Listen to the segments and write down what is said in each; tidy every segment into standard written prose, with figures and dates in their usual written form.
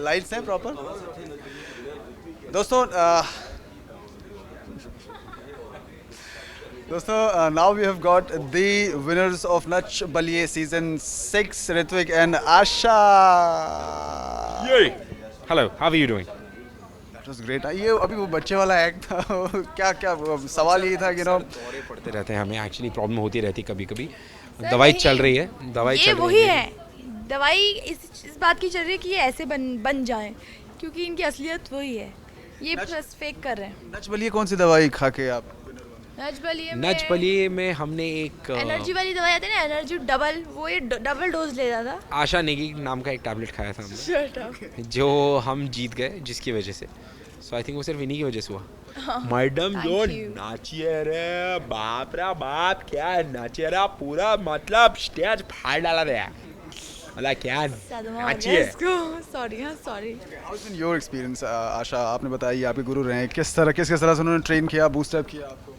Lights हैं proper. दोस्तों now we have got the winners of Nach Baliye season 6, Ritvik and Asha. Yay! Hello, how are you doing? That was great. ये अभी वो बच्चे वाला act था क्या क्या सवाल ये था कि नो दौरे पड़ते रहते हैं हमें, एक्चुअली प्रॉब्लम होती रहती कभी कभी। सर, दवाई नहीं, चल रही है, दवाई ये चल वही रही है। है। दवाई इस बात की चल रही है कि ये ऐसे बन जाए, क्योंकि इनकी असलियत वही है। ये बस फेक कर रहे हैं। नच बलिए कौन सी दवाई खा के आप? नच बलिए में हमने एक एनर्जी वाली दवाई आती है ना, एनर्जी डबल, वो ये डबल डोज ले रहा था। आशा नेगी नाम का एक टैबलेट खाया था हमने, Shut up. जो हम जीत गए जिसकी वजह से। सो आई थिंक वो सिर्फ इन्हीं की वजह से हुआ। मैडम Thank जो you. नाचिए रे, बाप रे बाप क्या नाचिए रे, पूरा मतलब स्टेज फाड़ डाला रे। अल्लाह क्या नाचिए। सॉरी, हाँ sorry. How's been your experience, आशा? आपने बताया ये आपके गुरु रहे हैं, किस तरह से उन्होंने ट्रेन किया, बूस्टअप किया आपको?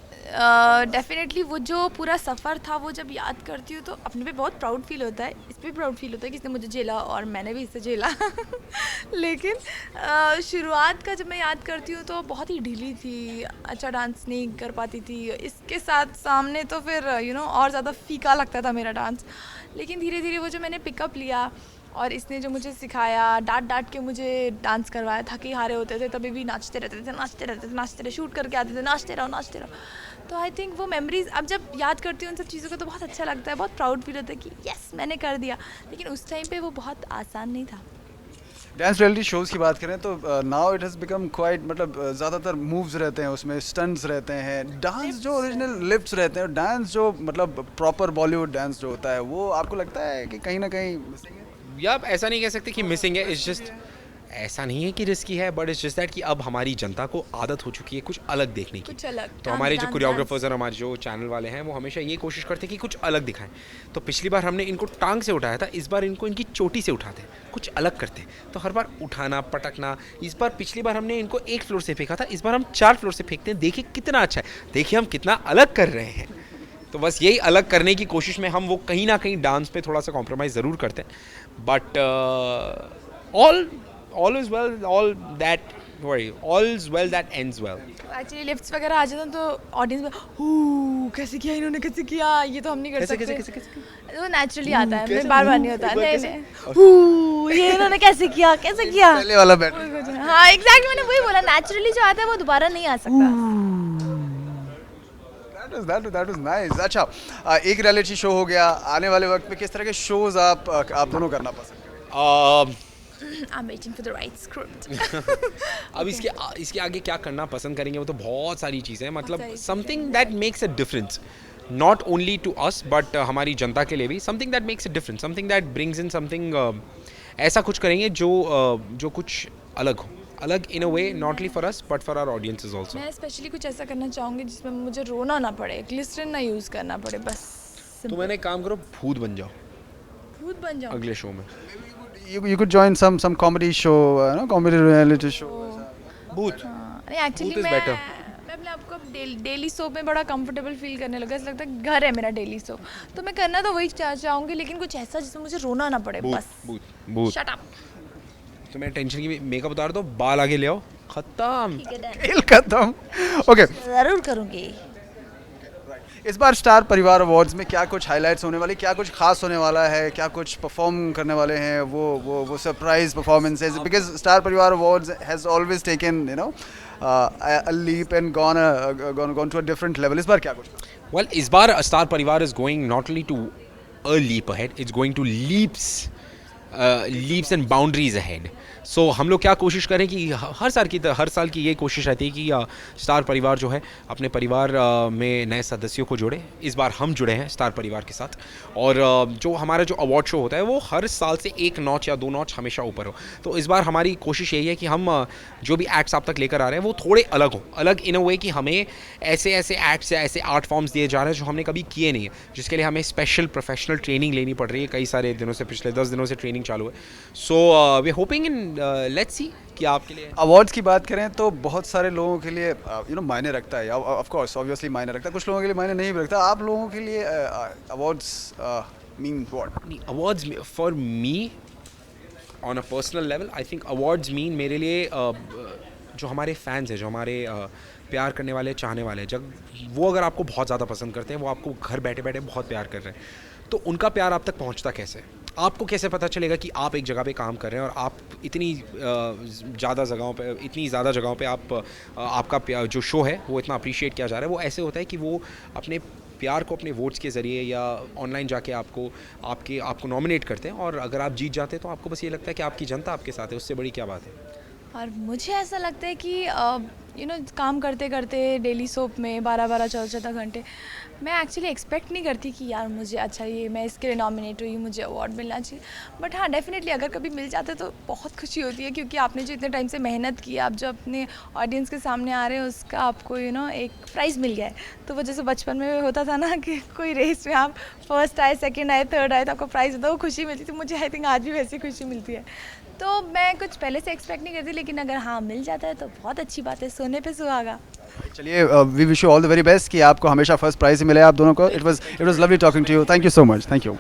डेफिनेटली वो जो पूरा सफ़र था, वो जब याद करती हूँ तो अपने पे बहुत प्राउड फील होता है। इस पे भी प्राउड फील होता है कि इसने मुझे झेला और मैंने भी इसे झेला। लेकिन शुरुआत का जब मैं याद करती हूँ तो बहुत ही ढीली थी, अच्छा डांस नहीं कर पाती थी। इसके साथ सामने तो फिर और ज़्यादा फीका लगता था मेरा डांस। लेकिन धीरे धीरे वो जो मैंने पिकअप लिया और इसने जो मुझे सिखाया, डांट के मुझे डांस करवाया, थके हारे होते थे तभी भी नाचते रहते थे, शूट करके आते थे, नाचते रहो। तो आई थिंक वो मेमोरीज अब जब याद करती हूँ उन सब चीज़ों को तो बहुत अच्छा लगता है, बहुत प्राउड फील होता है कि यस मैंने कर दिया। लेकिन उस टाइम पे वो बहुत आसान नहीं था। डांस रियलिटी शोज़ की बात करें तो now it has become quite, मतलब ज़्यादातर मूव्स रहते हैं उसमें, स्टंट्स रहते हैं, डांस जो ओरिजिनल लिफ्ट्स रहते हैं, डांस जो मतलब प्रॉपर बॉलीवुड डांस जो होता है, वो आपको लगता है कि कहीं ना कहीं missing है? या आप ऐसा नहीं कह सकते कि मिसिंग है, इट्स जस्ट ऐसा नहीं है कि रिस्की है, बट इट्स जस्ट दैट कि अब हमारी जनता को आदत हो चुकी है कुछ अलग देखने की। कुछ अलग तो हमारे जो कोरियोग्राफर्स और हमारे जो चैनल वाले हैं वो हमेशा ये कोशिश करते हैं कि कुछ अलग दिखाएं। तो पिछली बार हमने इनको टांग से उठाया था, इस बार इनको इनकी चोटी से उठाते हैं, कुछ अलग करते हैं। तो हर बार उठाना पटकना, इस बार पिछली बार हमने इनको 1 फ्लोर से फेंका था, इस बार हम 4 फ्लोर से फेंकते हैं। देखिए कितना अच्छा है, देखिए हम कितना अलग कर रहे हैं। तो बस यही अलग करने की कोशिश में हम वो कहीं ना कहीं डांस पे थोड़ा सा कॉम्प्रोमाइज़ ज़रूर करते हैं। But all is well, all is well that ends well. Actually lifts वगैरह आ जाते हैं तो ऑडियंस में हू कैसे किया इन्होंने, कैसे किया, ये तो हम नहीं कर सकते। कैसे वो नेचुरली आता है, मैं बार नहीं होता। नहीं हू ये इन्होंने कैसे किया पहले वाला बैठ हाँ एग्जैक्टली, मैंने वही बोला, नेचुरली जो आता है वो दोबारा नहीं आ सकता। that was nice. अच्छा, एक रियलिटी शो हो गया, आने वाले वक्त में किस तरह के शोज आप दोनों करना पसंद करें? I'm waiting for the right script. अब इसके आगे क्या करना पसंद करेंगे, वो तो बहुत सारी चीज़ें हैं। मतलब सारी something that makes a difference, not only to us but हमारी जनता के लिए भी। Something that makes a difference, something that brings in something, ऐसा कुछ करेंगे जो कुछ अलग हो, अलग in a way, not only for us but for our audiences also. मैं स्पेशली कुछ ऐसा करना चाहूँगी जिसमें मुझे रोना ना पड़े, ग्लिसरीन ना यूज़ करना पड़े, बस तो मैंने एक काम करो, भूत बन जाओ खुद बन जाऊँ। अगले शो में। You could join some comedy show, comedy reality show. भूत नहीं एक्चुअली Booth is मैं better. अपने आप को डेली सोप में बड़ा कंफर्टेबल फील करने लगा। ऐसा लगता है घर है मेरा डेली सोप, तो मैं करना तो वही चाहूँगी, लेकिन कुछ ऐसा जिसमें मुझे रोना ना पड़े, भूत बस। भूत शट अप। तो मैं टेंशन की मेकअप उतार दो, बाल आगे ले आओ, खत्म। ठीक है डन, खेल खत्म। ओके, ज़रूर करूँगी। इस बार स्टार परिवार अवार्ड्स में क्या कुछ हाइलाइट्स होने वाली, क्या कुछ खास होने वाला है, क्या कुछ परफॉर्म करने वाले हैं, वो सरप्राइज परफॉर्मेंसेज? बिकॉज स्टार परिवार awards has always taken a leap and gone to a different level. इस बार क्या कुछ? Well, इस बार स्टार परिवार is going not only to a leap ahead, it's going to leaps and boundaries ahead. सो हम लोग क्या कोशिश करें कि हर साल की ये कोशिश रहती है कि स्टार परिवार जो है अपने परिवार में नए सदस्यों को जोड़े। इस बार हम जुड़े हैं स्टार परिवार के साथ, और जो हमारा जो अवार्ड शो होता है वो हर साल से 1 नॉच या 2 नॉच हमेशा ऊपर हो। तो इस बार हमारी कोशिश यही है कि हम जो भी एक्ट्स आप तक लेकर आ रहे हैं वो थोड़े अलग हो, अलग इन अ वे कि हमें ऐसे एक्ट्स या ऐसे आर्ट फॉर्म्स दिए जा रहे हैं जो हमने कभी किए नहीं है, जिसके लिए हमें स्पेशल प्रोफेशनल ट्रेनिंग लेनी पड़ रही है। कई सारे दिनों से, पिछले 10 दिनों से ट्रेनिंग चालू है। So we hoping in let's see कि आपके लिए अवार्ड्स की बात करें तो बहुत सारे लोगों के लिए मायने रखता है, ऑफ कोर्स ऑब्वियसली मायने रखता है, कुछ लोगों के लिए मायने नहीं भी रखता। आप लोगों के लिए awards mean what? Awards for me on a personal level I think awards mean मेरे लिए जो हमारे फैंस हैं, जो हमारे प्यार करने वाले, चाहने वाले, जब वो अगर आपको बहुत ज़्यादा पसंद करते हैं, वो आपको घर बैठे बैठे बहुत प्यार कर रहे हैं, तो उनका प्यार आप तक पहुंचता कैसे? आपको कैसे पता चलेगा कि आप एक जगह पे काम कर रहे हैं और आप इतनी ज़्यादा जगहों पे आपका जो शो है वो इतना अप्रिशिएट किया जा रहा है? वो ऐसे होता है कि वो अपने प्यार को अपने वोट्स के ज़रिए या ऑनलाइन जाके आपको नॉमिनेट करते हैं, और अगर आप जीत जाते हैं तो आपको बस ये लगता है कि आपकी जनता आपके साथ है, उससे बड़ी क्या बात है? और मुझे ऐसा लगता है कि काम करते करते डेली सोप में 12-12 14-14 घंटे मैं एक्चुअली एक्सपेक्ट नहीं करती कि यार मुझे अच्छा ये मैं इसके लिए नॉमिनेट हुई, मुझे अवार्ड मिलना चाहिए। बट हाँ, डेफिनेटली अगर कभी मिल जाते तो बहुत खुशी होती है, क्योंकि आपने जो इतने टाइम से मेहनत की, आप जो अपने ऑडियंस के सामने आ रहे हैं उसका आपको एक प्राइज़ मिल गया है। तो वो जैसे बचपन में होता था ना कि कोई रेस में आप फर्स्ट आए, सेकेंड आए, थर्ड आए तो आपको प्राइज़ होता है, वो खुशी मिलती थी। मुझे आई थिंक आज भी वैसी खुशी मिलती है। तो मैं कुछ पहले से एक्सपेक्ट नहीं करती, लेकिन अगर हाँ मिल जाता है तो बहुत अच्छी बात है, सोने पे सुहागा। चलिए, we wish you all the very best कि आपको हमेशा फर्स्ट प्राइज मिले आप दोनों को. It was lovely talking to you. Thank you so much. Thank you.